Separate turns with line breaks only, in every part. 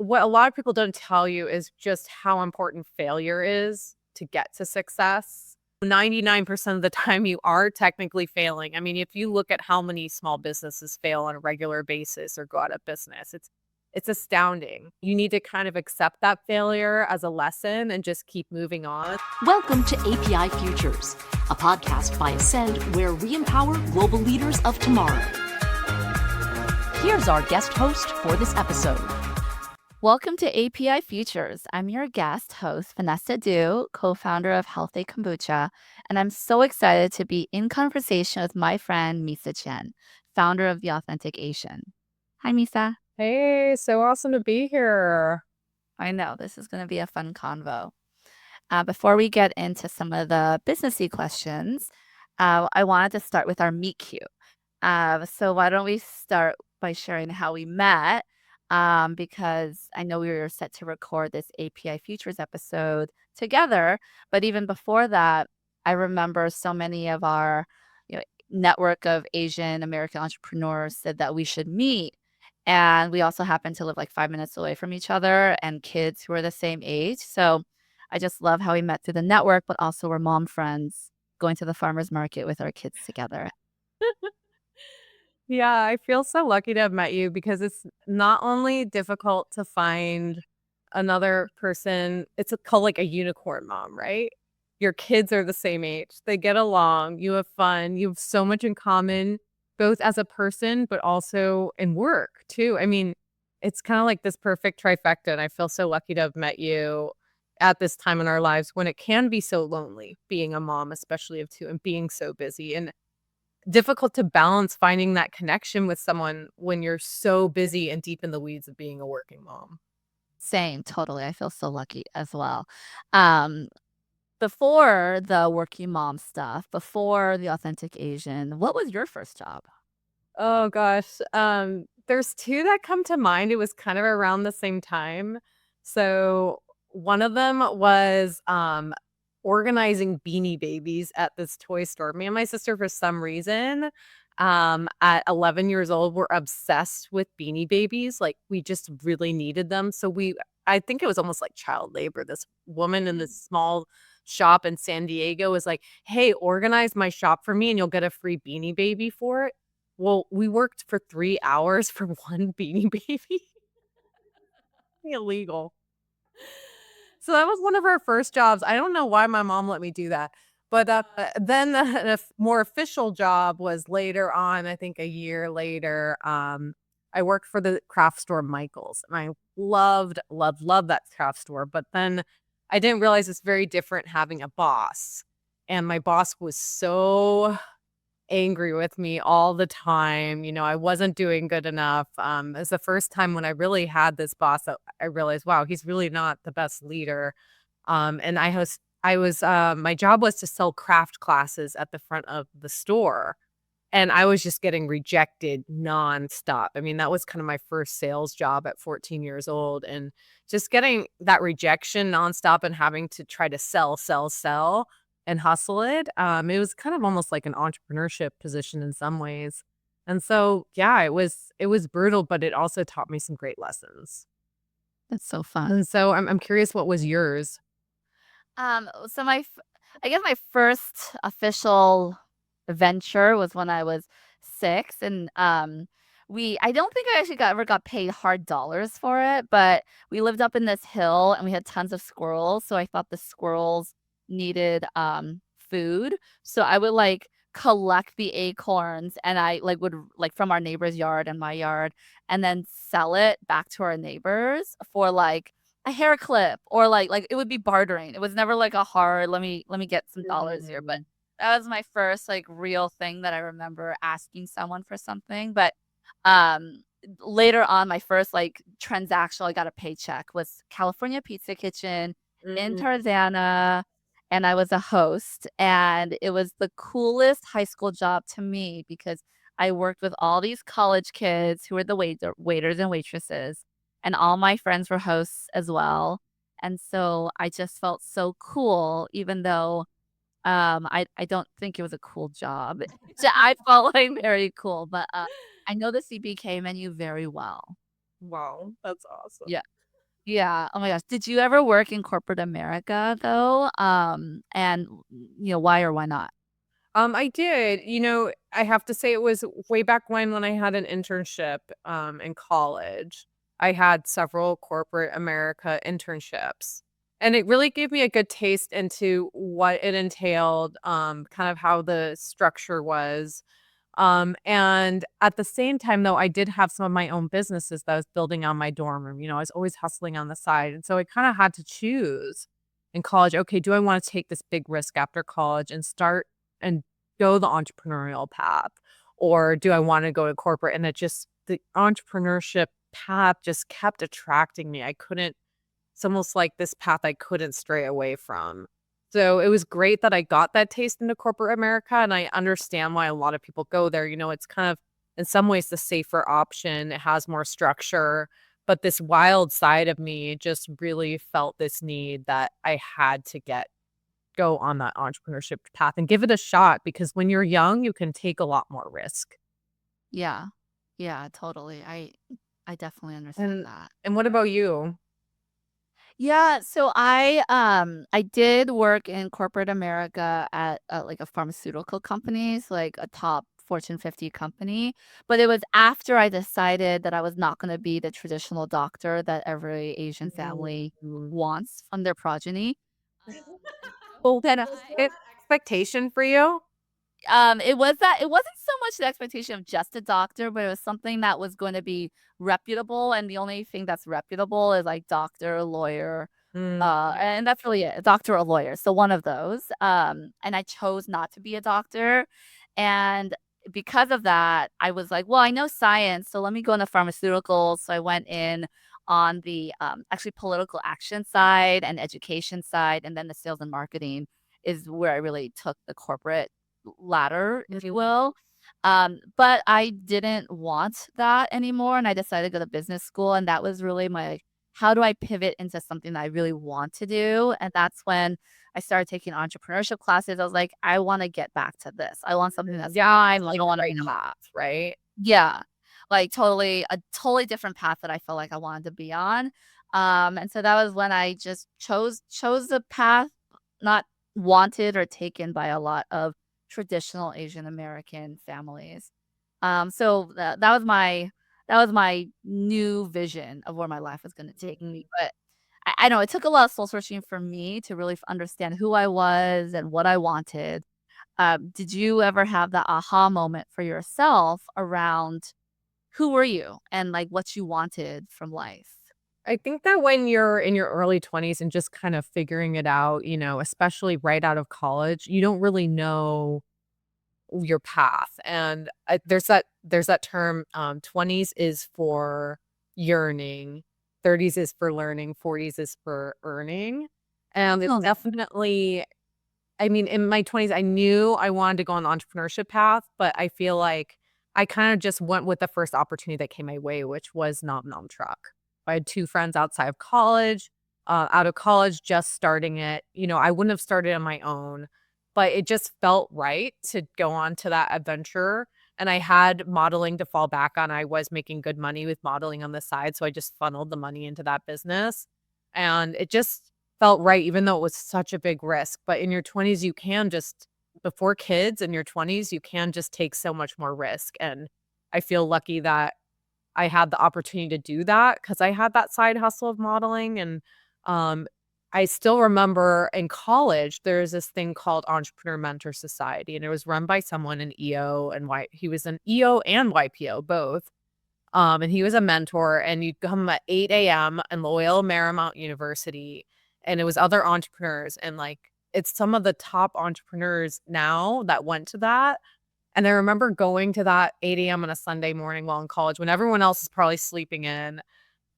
what a lot of people don't tell you is just how important failure is to get to success. 99% of the time you are technically failing. I mean, if you look at how many small businesses fail on a regular basis or go out of business, it's astounding. You need to kind of accept that failure as a lesson and just keep moving on.
Welcome to API Futures, a podcast by Ascend where we empower global leaders of tomorrow. Here's our guest host for this episode.
Welcome to API Futures. I'm your guest host, Vanessa Dew, co-founder of Health-Ade Kombucha, and I'm so excited to be in conversation with my friend Misa Chien, founder of The Authentic Asian. Hi, Misa.
Hey, so awesome to be here.
I know, this is going to be a fun convo. Before we get into some of the businessy questions, I wanted to start with our meet cute. So why don't we start by sharing how we met? Because I know we were set to record this API Futures episode together, but even before that, I remember so many of our network of Asian American entrepreneurs said that we should meet. And we also happen to live like 5 minutes away from each other and kids who are the same age. So I just love how we met through the network, but also we're mom friends going to the farmer's market with our kids together.
Yeah, I feel so lucky to have met you because it's not only difficult to find another person, called like a unicorn mom, right? Your kids are the same age. They get along, you have fun, you have so much in common, both as a person, but also in work too. I mean, it's kind of like this perfect trifecta. And I feel so lucky to have met you at this time in our lives when it can be so lonely being a mom, especially of two, and being so busy and difficult to balance finding that connection with someone when you're so busy and deep in the weeds of being a working mom.
Same, totally. I feel so lucky as well. Before the working mom stuff, before the Authentic Asian, what was your first job?
Oh gosh. There's two that come to mind. It was kind of around the same time. So one of them was organizing Beanie Babies at this toy store. Me and my sister, for some reason, at 11 years old, were obsessed with Beanie Babies. Like, we just really needed them. So I think it was almost like child labor. This woman in this small shop in San Diego was like, hey, organize my shop for me and you'll get a free Beanie Baby for it. Well, we worked for 3 hours for one Beanie Baby. Illegal. So that was one of our first jobs. I don't know why my mom let me do that. But then the more official job was later on, I think a year later. I worked for the craft store Michael's. And I loved that craft store. But then I didn't realize it's very different having a boss. And my boss was so angry with me all the time. I wasn't doing good enough. It was the first time when I really had this boss that I realized, wow, he's really not the best leader. And my job was to sell craft classes at the front of the store. And I was just getting rejected nonstop. I mean, that was kind of my first sales job at 14 years old. And just getting that rejection nonstop and having to try to sell and hustle it. It was kind of almost like an entrepreneurship position in some ways. And so, yeah, it was brutal, but it also taught me some great lessons.
That's so fun.
And so I'm curious, what was yours?
So I guess my first official venture was when I was 6, and I don't think I actually ever got paid hard dollars for it, but we lived up in this hill and we had tons of squirrels, so I thought the squirrels needed food. So I would like collect the acorns and I would from our neighbor's yard and my yard and then sell it back to our neighbors for like a hair clip or like it would be bartering. It was never like a hard let me get some dollars here, but that was my first like real thing that I remember asking someone for something. But later on, my first like transactional I got a paycheck was California Pizza Kitchen in Tarzana, and I was a host, and it was the coolest high school job to me because I worked with all these college kids who were the waiters and waitresses, and all my friends were hosts as well. And so I just felt so cool, even though I don't think it was a cool job. So I felt like very cool, but I know the CBK menu very well.
Wow, that's awesome.
Yeah. Yeah. Oh my gosh. Did you ever work in corporate America though? And why or why not?
I did. I have to say it was way back when I had an internship in college. I had several corporate America internships. And it really gave me a good taste into what it entailed, kind of how the structure was. And at the same time, though, I did have some of my own businesses that I was building on my dorm room. I was always hustling on the side. And so I kind of had to choose in college, okay, do I want to take this big risk after college and start and go the entrepreneurial path? Or do I want to go to corporate? And the entrepreneurship path just kept attracting me. It's almost like this path I couldn't stray away from. So it was great that I got that taste into corporate America, and I understand why a lot of people go there. It's kind of, in some ways, the safer option. It has more structure, but this wild side of me just really felt this need that I had to go on that entrepreneurship path and give it a shot because when you're young, you can take a lot more risk.
Yeah. Yeah, totally. I definitely understand
And
that.
and what about you?
Yeah, so I did work in corporate America at like a pharmaceutical company, so like a top Fortune 50 company, but it was after I decided that I was not going to be the traditional doctor that every Asian family
Mm.
wants from their progeny. And so
Then
I
was it expectation for you?
it wasn't so much the expectation of just a doctor, but it was something that was going to be reputable, and the only thing that's reputable is like doctor, lawyer,
Mm.
and that's really it, a doctor or lawyer, so one of those, and I chose not to be a doctor, and because of that, I was like, "Well, I know science, so let me go into pharmaceuticals," so I went in on the, actually political action side and education side, and then the sales and marketing is where I really took the corporate ladder, if you will. But I didn't want that anymore, and I decided to go to business school, and that was really my how do I pivot into something that I really want to do? And that's when I started taking entrepreneurship classes. I was like, I want to get back to this. I want something that's
Yeah, I
I
like
don't
the
want to
right
be known.
path, right?
Yeah. Like totally a totally different path that I felt like I wanted to be on. And so that was when I just chose the path not wanted or taken by a lot of traditional Asian American families. So that was my new vision of where my life was going to take
Mhm.
me. But I know it took a lot of soul searching for me to really understand who I was and what I wanted. Did you ever have the aha moment for yourself around who were you and like what you wanted from life?
I think that when you're in your early 20s and just kind of figuring it out, especially right out of college, you don't really know your path. And there's that term, 20s is for yearning, 30s is for learning, 40s is for earning. And it's
Oh,
definitely, I mean, in my 20s, I knew I wanted to go on the entrepreneurship path, but I feel like I kind of just went with the first opportunity that came my way, which was Nom Nom Truck. I had two friends outside of college, out of college, just starting it. I wouldn't have started on my own, but it just felt right to go on to that adventure. And I had modeling to fall back on. I was making good money with modeling on the side. So I just funneled the money into that business. And it just felt right, even though it was such a big risk. But in your 20s, you can just, before kids in your 20s, you can just take so much more risk. And I feel lucky that I had the opportunity to do that because I had that side hustle of modeling. And um, I still remember in college, there's this thing called Entrepreneur Mentor Society, and it was run by someone in EO and he was an EO and YPO both. And he was a mentor, and you'd come at 8 a.m. in Loyola Marymount University, and it was other entrepreneurs, and, like, it's some of the top entrepreneurs now that went to that, and I remember going to that 8 a.m. on a Sunday morning while in college when everyone else is probably sleeping in,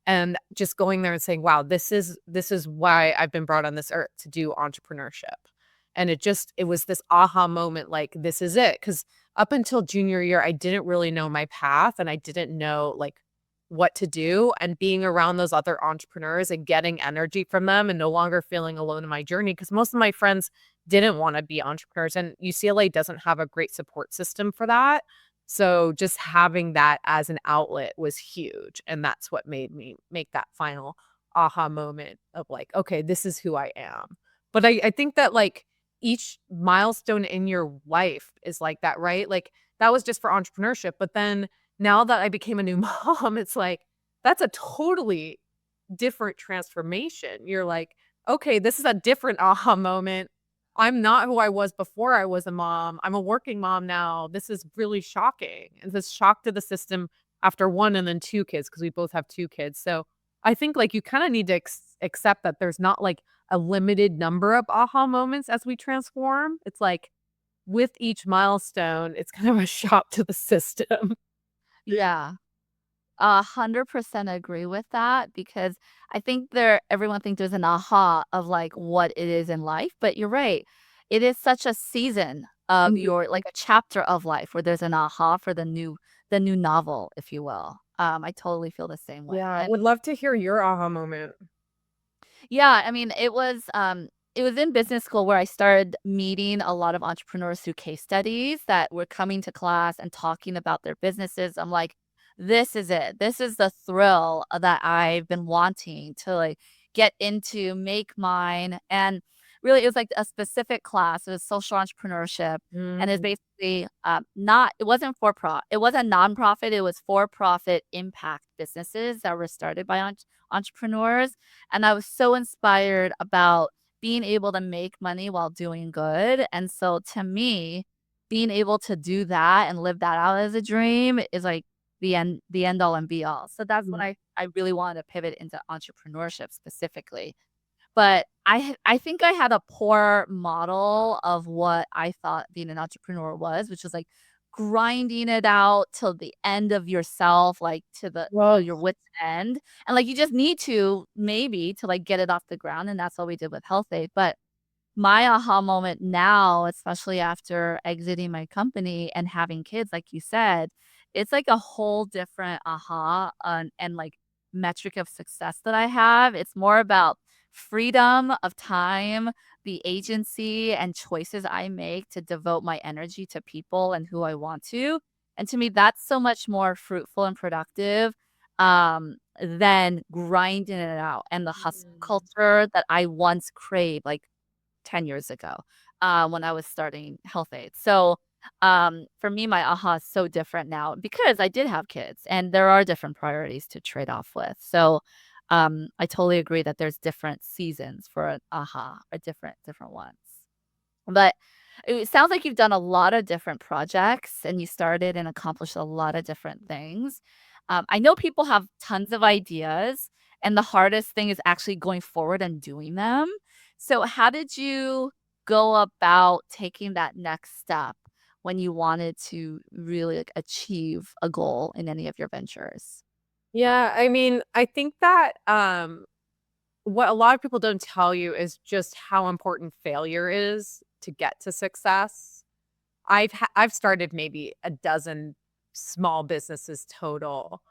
and just going there and saying, "Wow, this is why I've been brought on this earth to do entrepreneurship." And it was this aha moment, like, this is it. Because up until junior year, I didn't really know my path, and I didn't know, like, what to do, and being around those other entrepreneurs and getting energy from them and no longer feeling alone in my journey. Because most of my friends didn't wanna be entrepreneurs, and UCLA doesn't have a great support system for that. So just having that as an outlet was huge, and that's what made me make that final aha moment of like, okay, this is who I am. But I think that like each milestone in your life is like that, right? Like that was just for entrepreneurship. But then now that I became a new mom, it's like that's a totally different transformation. You're like, okay, this is a different aha moment. I'm not who I was before I was a mom. I'm a working mom now. This is really shocking. And this shock to the system after one and then two kids, because we both have two kids. So I think like you kind of need to accept that there's not like a limited number of aha moments as we transform. It's like with each milestone, it's kind of a shock to the system.
Yeah. 100% agree with that because I think everyone thinks there's an aha of like what it is in life, but you're right. It is such a season of
Mhm.
your like a chapter of life where there's an aha for the new novel, if you will. I totally feel the same way.
Yeah,
And
would love to hear your aha moment.
yeah, I mean, it was in business school where I started meeting a lot of entrepreneurs through case studies that were coming to class and talking about their businesses. I'm like, this is it. This is the thrill that I've been wanting to like get into, make mine. And really, it was like a specific class. It was social entrepreneurship, and it's
Mm.
basically not. It wasn't for profit. It wasn't nonprofit. It was for profit impact businesses that were started by entrepreneurs, and I was so inspired about being able to make money while doing good. And so to me, being able to do that and live that out as a dream is like the end all and be all. So that's when
Mm.
I really wanted to pivot into entrepreneurship specifically. But I think I had a poor model of what I thought being an entrepreneur was, which was like grinding it out till the end of yourself, like till
Well,
your wit's end. And like you just need to maybe to like get it off the ground. And that's what we did with Health-Ade. But my aha moment now, especially after exiting my company and having kids, like you said, it's like a whole different aha and like metric of success that I have. It's more about freedom of time, the agency and choices I make to devote my energy to people and who I want to. And to me, that's so much more fruitful and productive than grinding it out and the hustle
mm.
culture that I once craved. Like 10 years ago, when I was starting Health-Ade. So, for me, my aha is so different now because I did have kids and there are different priorities to trade off with. So, I totally agree that there's different seasons for an aha or different ones. But it sounds like you've done a lot of different projects and you started and accomplished a lot of different things. I know people have tons of ideas, and the hardest thing is actually going forward and doing them. So, how did you go about taking that next step when you wanted to really like, achieve a goal in any of your ventures?
Yeah, I mean, I think that, what a lot of people don't tell you is just how important failure is to get to success. I've started maybe a dozen small businesses total.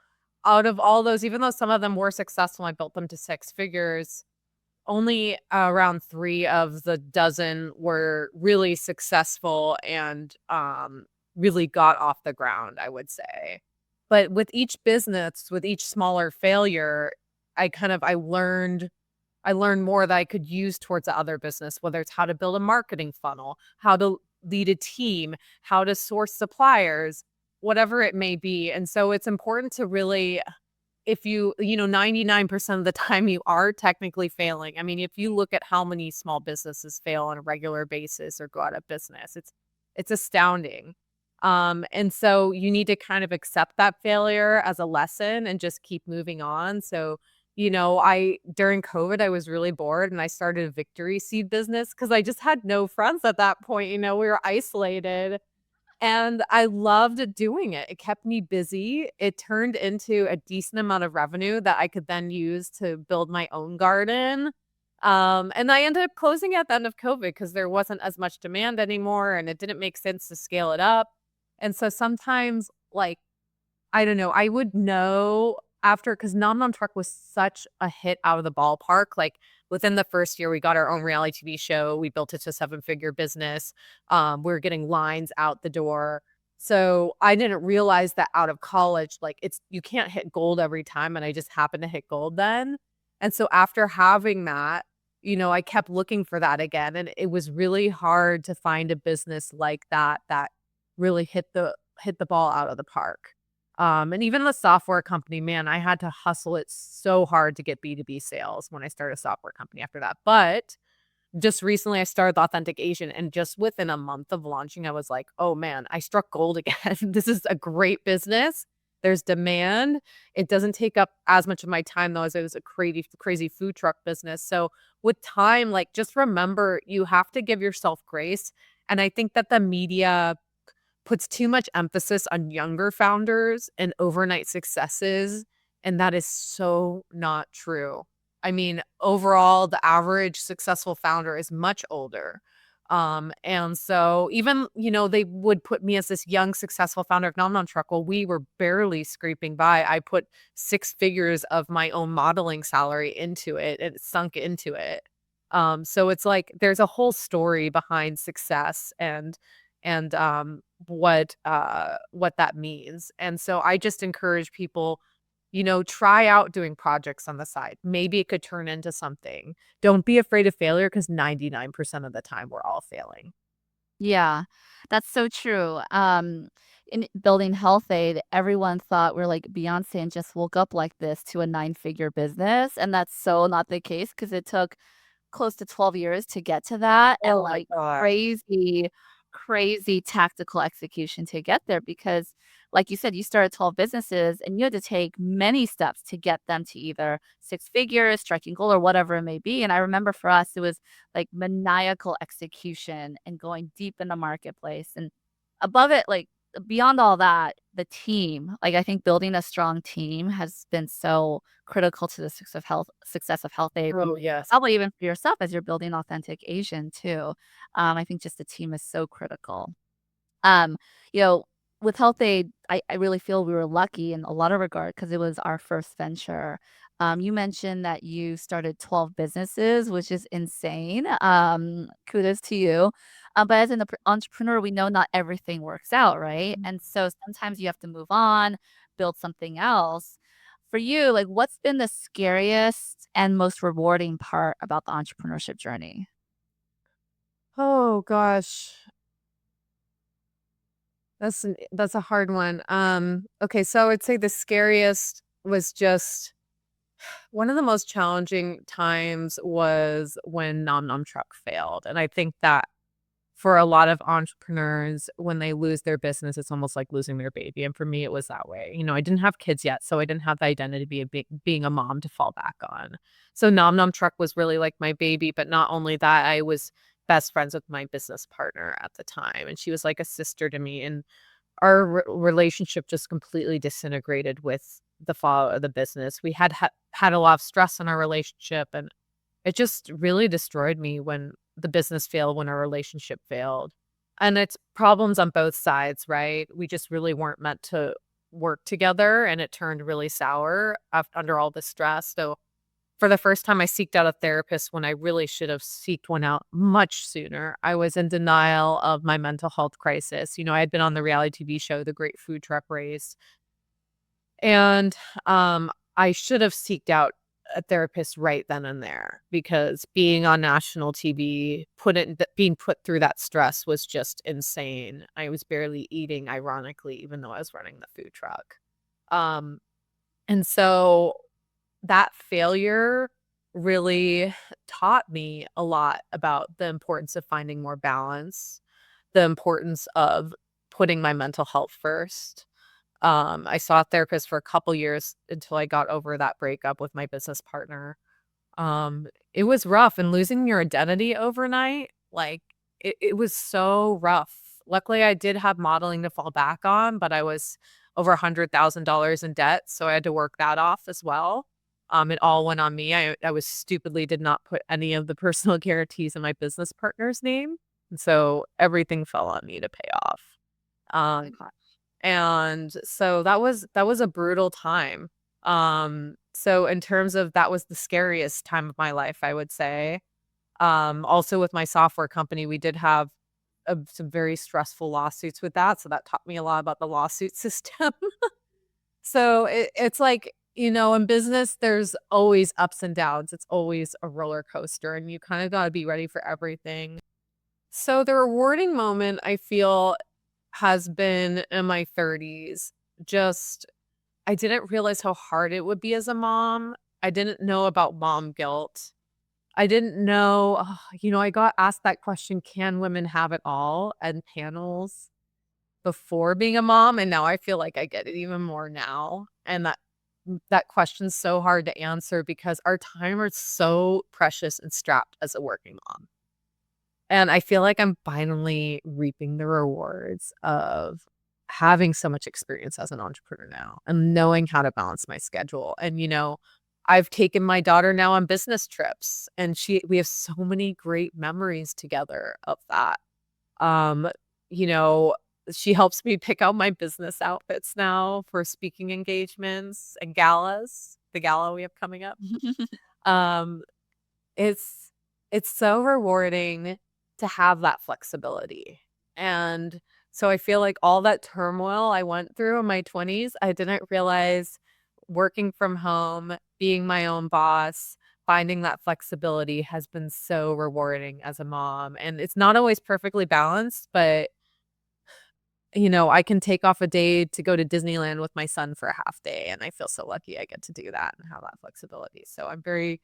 Out of all those, even though some of them were successful, I built them to 6 figures, only around 3 of the dozen were really successful and, really got off the ground, I would say. But with each business, with each smaller failure, I learned more that I could use towards the other business, whether it's how to build a marketing funnel, how to lead a team, how to source suppliers, whatever it may be. And so it's important to really, if you know, 99% of the time you are technically failing. I mean, if you look at how many small businesses fail on a regular basis or go out of business, it's astounding. And so you need to kind of accept that failure as a lesson and just keep moving on. So, you know, I during COVID, I was really bored and I started a victory seed business because I just had no friends at that point. You know, we were isolated and I loved doing it. It kept me busy. It turned into a decent amount of revenue that I could then use to build my own garden. And I ended up closing at the end of COVID because there wasn't as much demand anymore and it didn't make sense to scale it up. And so sometimes, like, I don't know, I would know after because Nom Nom Truck was such a hit out of the ballpark. Like within the first year, we got our own reality TV show. We built it to a 7-figure business. We were getting lines out the door. So I didn't realize that out of college, like you can't hit gold every time. And I just happened to hit gold then. And so after having that, I kept looking for that again, and it was really hard to find a business like that that really hit the ball out of the park. And even the software company, man, I had to hustle it so hard to get B2B sales when I started a software company after that. But just recently I started the Authentic Asian, and just within a month of launching, I was like, "Oh man, I struck gold again. This is a great business. There's demand. It doesn't take up as much of my time though as it was a crazy food truck business." So with time, like just remember you have to give yourself grace. And I think that the media puts too much emphasis on younger founders and overnight successes, and that is so not true. I mean, overall, the average successful founder is much older. And so even, they would put me as this young, successful founder of Nom Nom Truck. Well, we were barely scraping by. I put 6 figures of my own modeling salary into it. It sunk into it. So it's like there's a whole story behind success and what that means. And so I just encourage people, try out doing projects on the side. Maybe it could turn into something. Don't be afraid of failure because 99% of the time we're all failing.
Yeah, that's so true. In building Health-Ade, everyone thought we're like Beyonce and just woke up like this to a nine-figure business, and that's so not the case because it took close to 12 years to get to that and,
Oh my
like,
god.
crazy, crazy tactical execution to get there because, like you said, you started 12 businesses and you had to take many steps to get them to either 6 figures, striking gold, or whatever it may be, and I remember for us, it was, like, maniacal execution and going deep in the marketplace, and above it, like, beyond all that, the team, like, I think building a strong team has been so critical to the success of Health-Ade and
Oh, yes.
probably even for yourself as you're building Authentic Asian too. I think just the team is so critical. Um, you know, with Health-Ade, I really feel we were lucky in a lot of regard because it was our first venture. You mentioned that you started 12 businesses, which is insane. Kudos to you. But as an entrepreneur, we know not everything works out, right? And so sometimes you have to move on, build something else. For you, like what's been the scariest and most rewarding part about the entrepreneurship journey?
Oh gosh. That's a hard one. Okay, so I would say the scariest was just one of the most challenging times was when Nom Nom Truck failed. And I think that for a lot of entrepreneurs, when they lose their business, it's almost like losing their baby. And for me, it was that way. I didn't have kids yet, so I didn't have the identity to being a mom to fall back on. So Nom Nom Truck was really like my baby. But not only that, I was best friends with my business partner at the time, and she was like a sister to me. And our relationship just completely disintegrated with the fall of the business. We had a lot of stress in our relationship, and it just really destroyed me when the business failed, when our relationship failed. And it's problems on both sides, right? We just really weren't meant to work together, and it turned really sour under all the stress. So for the first time, I seeked out a therapist when I really should have seeked one out much sooner. I was in denial of my mental health crisis. I had been on the reality TV show, The Great Food Truck Race, and I should have seeked out a therapist right then and there because being on national TV, being put through that stress was just insane. I was barely eating, ironically, even though I was running the food truck. Um, and so that failure really taught me a lot about the importance of finding more balance, the importance of putting my mental health first. I saw a therapist for a couple years until I got over that breakup with my business partner. It was rough, and losing your identity overnight, like it was so rough. Luckily, I did have modeling to fall back on, but I was over $100,000 in debt, so I had to work that off as well. It all went on me. I was stupidly did not put any of the personal guarantees in my business partner's name, and so everything fell on me to pay off.
Oh my
Um,
god.
and so that was a brutal time. So in terms of that was the scariest time of my life, I would say. Also with my software company, we did have some very stressful lawsuits with that. So that taught me a lot about the lawsuit system. So it's like In business, there's always ups and downs. It's always a roller coaster, and you kind of got to be ready for everything. So the rewarding moment I feel has been in my 30s. Just, I didn't realize how hard it would be as a mom. I didn't know about mom guilt. I didn't know, I got asked that question, can women have it all? And panels before being a mom, and now I feel like I get it even more now. And that question's so hard to answer because our time is so precious and strapped as a working mom. And I feel like I'm finally reaping the rewards of having so much experience as an entrepreneur now and knowing how to balance my schedule. And, I've taken my daughter now on business trips, and we have so many great memories together of that. Um, you know, she helps me pick out my business outfits now for speaking engagements and galas, the gala we have coming up. Um, it's it's so rewarding to have that flexibility. And so I feel like all that turmoil I went through in my 20s, I didn't realize working from home, being my own boss, finding that flexibility has been so rewarding as a mom. And it's not always perfectly balanced, but I can take off a day to go to Disneyland with my son for a half day, and I feel so lucky I get to do that and have that flexibility. So I'm very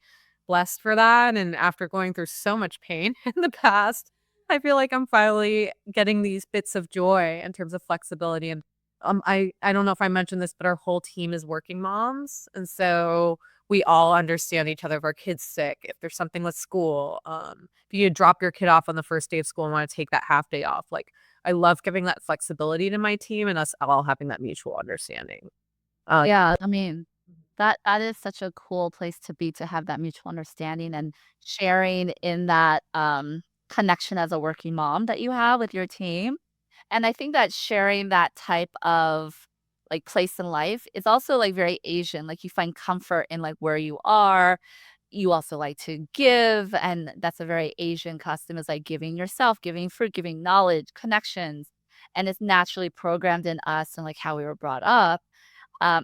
blessed for that, and after going through so much pain in the past, I feel like I'm finally getting these bits of joy in terms of flexibility. And I don't know if I mentioned this, but our whole team is working moms, and so we all understand each other. If our kid's sick, if there's something with school, if you drop your kid off on the first day of school and want to take that half day off, like, I love giving that flexibility to my team and us all having that mutual understanding. Uh,
Yeah, I mean, that is such a cool place to be, to have that mutual understanding and sharing in that, connection as a working mom that you have with your team. And I think that sharing that type of, like, place in life is also, like, very Asian, like, you find comfort in, like, where you are. You also like to give, and that's a very Asian custom, is, like, giving yourself, giving fruit, giving knowledge, connections, and it's naturally programmed in us and, like, how we were brought up.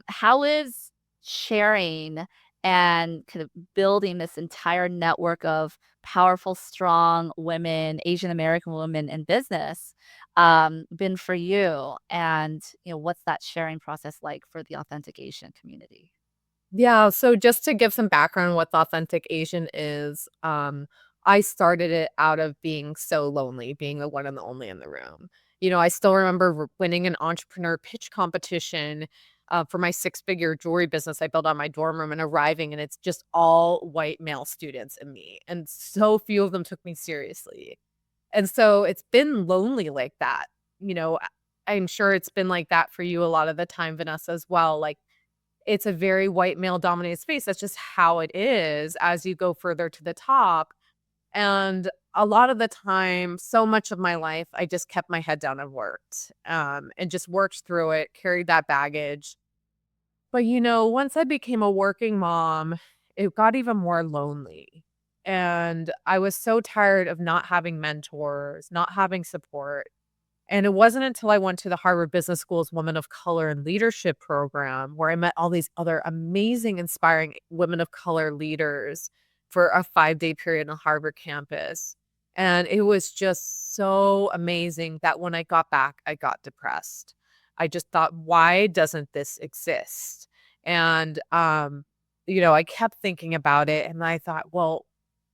How is sharing and kind of building this entire network of powerful, strong women, Asian American women in business, been for you? And, what's that sharing process like for the Authentic Asian community?
Yeah, so just to give some background on what the Authentic Asian is, I started it out of being so lonely, being the one and the only in the room. I still remember winning an entrepreneur pitch competition for my six-figure jewelry business I built on my dorm room and arriving, and it's just all white male students and me, and so few of them took me seriously. And so it's been lonely like that. You know, I- I'm sure it's been like that for you a lot of the time, Vanessa, as well. Like, it's a very white male dominated space. That's just how it is as you go further to the top. And a lot of the time, so much of my life, I just kept my head down and worked, and just worked through it, carried that baggage. But, once I became a working mom, it got even more lonely. And I was so tired of not having mentors, not having support. And it wasn't until I went to the Harvard Business School's Women of Color and Leadership program where I met all these other amazing, inspiring women of color leaders for a 5-day period on Harvard campus. And it was just so amazing that when I got back, I got depressed. I just thought, why doesn't this exist? And, I kept thinking about it and I thought, well,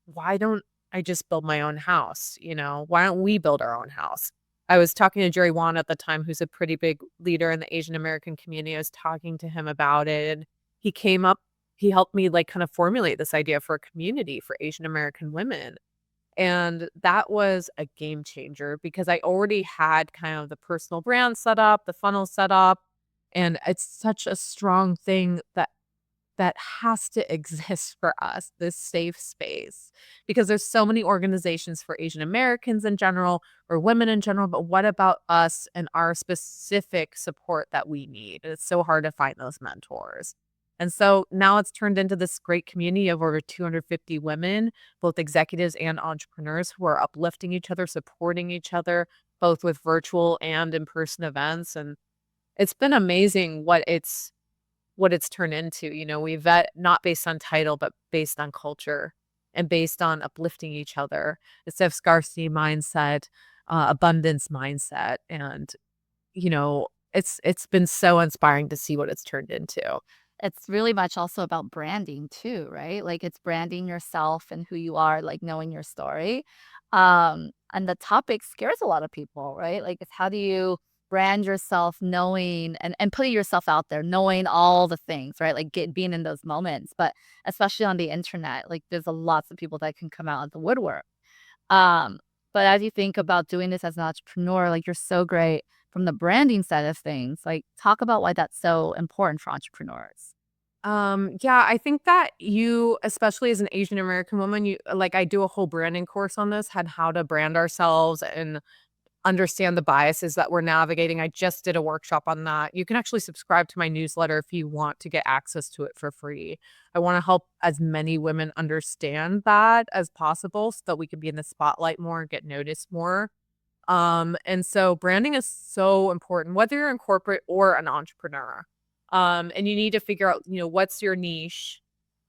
why don't I just build my own house? Why don't we build our own house? I was talking to Jerry Wan at the time, who's a pretty big leader in the Asian American community. I was talking to him about it, and he helped me like kind of formulate this idea for a community for Asian American women. And that was a game changer because I already had kind of the personal brand set up, the funnel set up, and it's such a strong thing that has to exist for us, this safe space, because there's so many organizations for Asian Americans in general or women in general, but what about us and our specific support that we need? And it's so hard to find those mentors. And so now it's turned into this great community of over 250 women, both executives and entrepreneurs who are uplifting each other, supporting each other, both with virtual and in-person events. And it's been amazing what it's what it's turned into. We vet not based on title, but based on culture and based on uplifting each other instead of scarcity mindset, abundance mindset. And, it's been so inspiring to see what it's turned into.
It's really much also about branding too, right? Like it's branding yourself and who you are, like knowing your story. And the topic scares a lot of people, right? Like it's how do you brand yourself knowing and putting yourself out there, knowing all the things, right? Like being in those moments. But especially on the internet, like there's a lots of people that can come out of the woodwork. Um, but as you think about doing this as an entrepreneur, like you're so great from the branding side of things. Like talk about why that's so important for entrepreneurs.
Yeah, I think that you, especially as an Asian American woman, I do a whole branding course on this, had how to brand ourselves and understand the biases that we're navigating. I just did a workshop on that. You can actually subscribe to my newsletter if you want to get access to it for free. I want to help as many women understand that as possible so that we can be in the spotlight more and get noticed more. And so branding is so important, whether you're in corporate or an entrepreneur. And you need to figure out, what's your niche,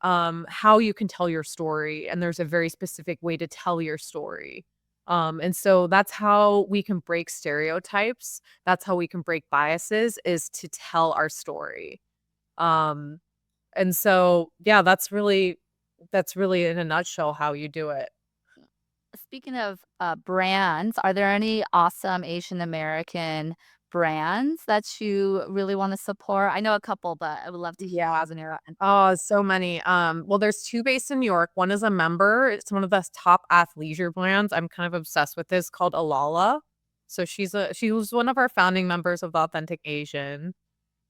how you can tell your story. And there's a very specific way to tell your story. And so that's how we can break stereotypes. That's how we can break biases is to tell our story. Um, and so, yeah, that's really in a nutshell how you do it.
Speaking of brands, are there any awesome Asian American brands that you really want to support? I know a couple, but I would love to hear
Yeah.
as an era.
Oh, so many. Well, there's two based in New York. One is a member. It's one of the top athleisure brands. I'm kind of obsessed with this called Alala. So she was one of our founding members of the Authentic Asian.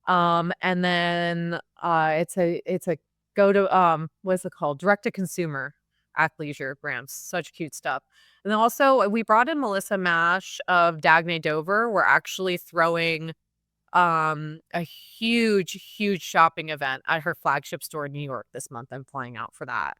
And then it's a go to what's it called? Direct to consumer athleisure brands. Such cute stuff. And then also we brought in Melissa Mash of Dagne Dover. We're actually throwing a huge shopping event at her flagship store in New York this month. I'm flying out for that.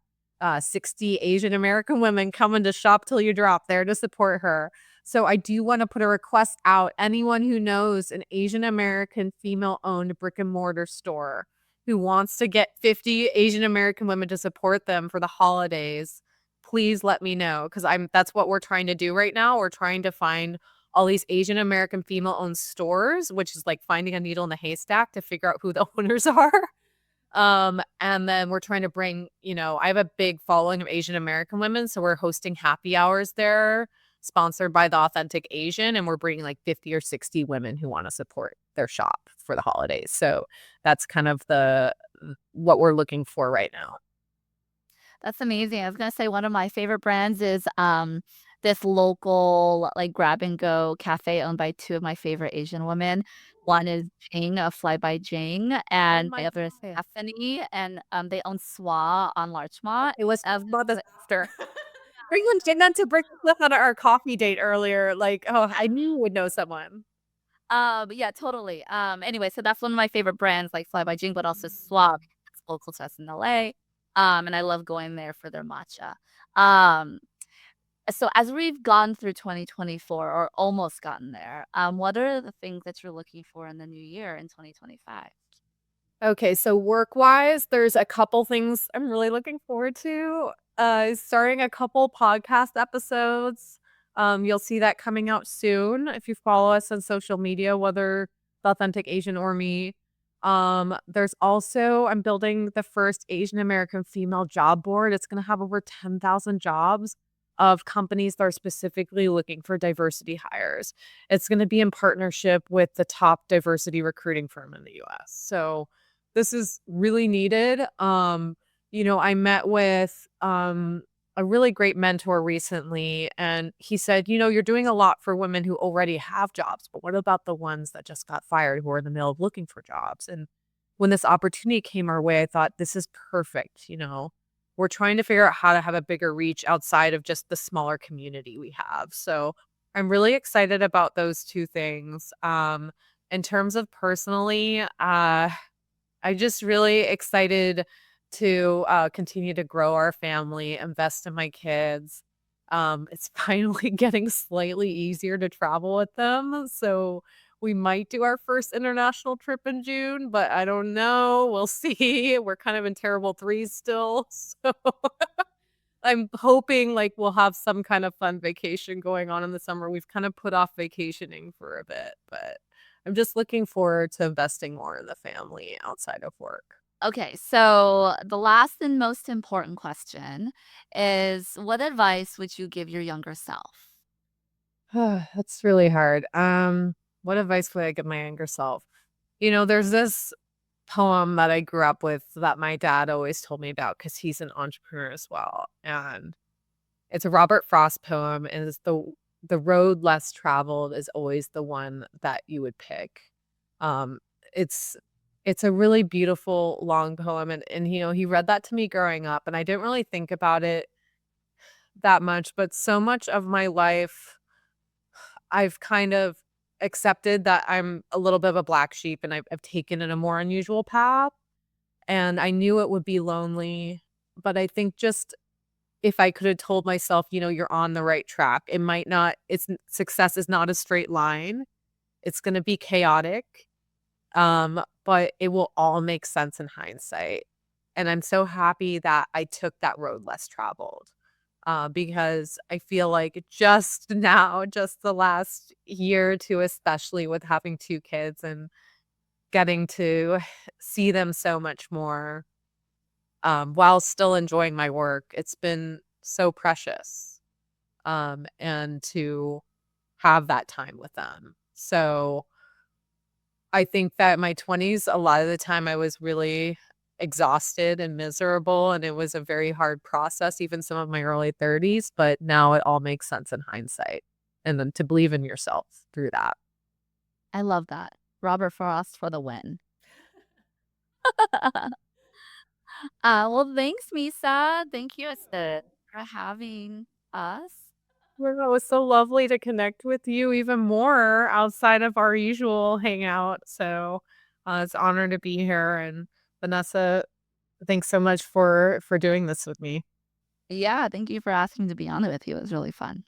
60 Asian American women coming to shop till you drop there to support her. So I do want to put a request out. Anyone who knows an Asian American female owned brick and mortar store who wants to get 50 Asian American women to support them for the holidays, please let me know because that's what we're trying to do right now. We're trying to find all these Asian American female-owned stores, which is like finding a needle in the haystack to figure out who the owners are. And then we're trying to bring, I have a big following of Asian American women, so we're hosting happy hours there, sponsored by the Authentic Asian, and we're bringing like 50 or 60 women who want to support their shop for the holidays. So that's kind of the what we're looking for right now.
That's amazing. I was gonna say one of my favorite brands is this local like grab and go cafe owned by two of my favorite Asian women. One is Jing of Fly by Jing,
Oh
and
my
the other is
God.
Stephanie, and they own Swa on Larchmont.
It was about this after. Or even not to break the cliff on our coffee date earlier, like, oh, I knew you would know someone.
Yeah, totally. Anyway, so that's one of my favorite brands, like Fly by Jing, but also Swab. It's local to us in LA. And I love going there for their matcha. Um, so as we've gone through 2024 or almost gotten there, what are the things that you're looking for in the new year in 2025?
Okay, so work-wise, there's a couple things I'm really looking forward to. Starting a couple podcast episodes. You'll see that coming out soon if you follow us on social media, whether the Authentic Asian or me. There's also I'm building the first Asian American female job board. It's gonna have over 10,000 jobs of companies that are specifically looking for diversity hires. It's gonna be in partnership with the top diversity recruiting firm in the US. So this is really needed. I met with a really great mentor recently, and he said, you're doing a lot for women who already have jobs, but what about the ones that just got fired who are in the middle of looking for jobs? And when this opportunity came our way, I thought, this is perfect. We're trying to figure out how to have a bigger reach outside of just the smaller community we have. So I'm really excited about those two things. In terms of personally, I'm just really excited to continue to grow our family, invest in my kids. It's finally getting slightly easier to travel with them. So We might do our first international trip in June, but I don't know. We'll see. We're kind of in terrible threes still. So I'm hoping like we'll have some kind of fun vacation going on in the summer. We've kind of put off vacationing for a bit, but I'm just looking forward to investing more in the family outside of work.
Okay, so the last and most important question is what advice would you give your younger self?
That's really hard. What advice would I give my younger self? There's this poem that I grew up with that my dad always told me about because he's an entrepreneur as well. And it's a Robert Frost poem, and it's the road less traveled is always the one that you would pick. Um, it's it's a really beautiful long poem, and he read that to me growing up, and I didn't really think about it that much, but so much of my life I've kind of accepted that I'm a little bit of a black sheep, and I've taken in a more unusual path, and I knew it would be lonely, but I think just if I could have told myself, "You're on the right track," it might not success is not a straight line. It's gonna be chaotic, but it will all make sense in hindsight, and I'm so happy that I took that road less traveled, because I feel like just now, just the last year or 2, especially with having 2 kids and getting to see them so much more, while still enjoying my work, it's been so precious, and to have that time with them. So I think that my 20s, a lot of the time I was really exhausted and miserable, and it was a very hard process, even some of my early 30s, but now it all makes sense in hindsight. And then to believe in yourself through that.
I love that. Robert Frost for the win. Well, thanks, Misa. Thank you for having us.
Well, it was so lovely to connect with you even more outside of our usual hangout. So it's an honor to be here. And Vanessa, thanks so much for doing this with me.
Yeah, thank you for asking to be on it with you. It was really fun.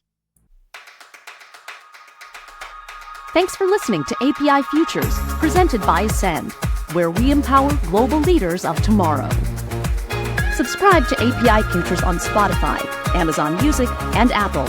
Thanks for listening to API Futures, presented by Ascend, where we empower global leaders of tomorrow. Subscribe to API Futures on Spotify, Amazon Music, and Apple.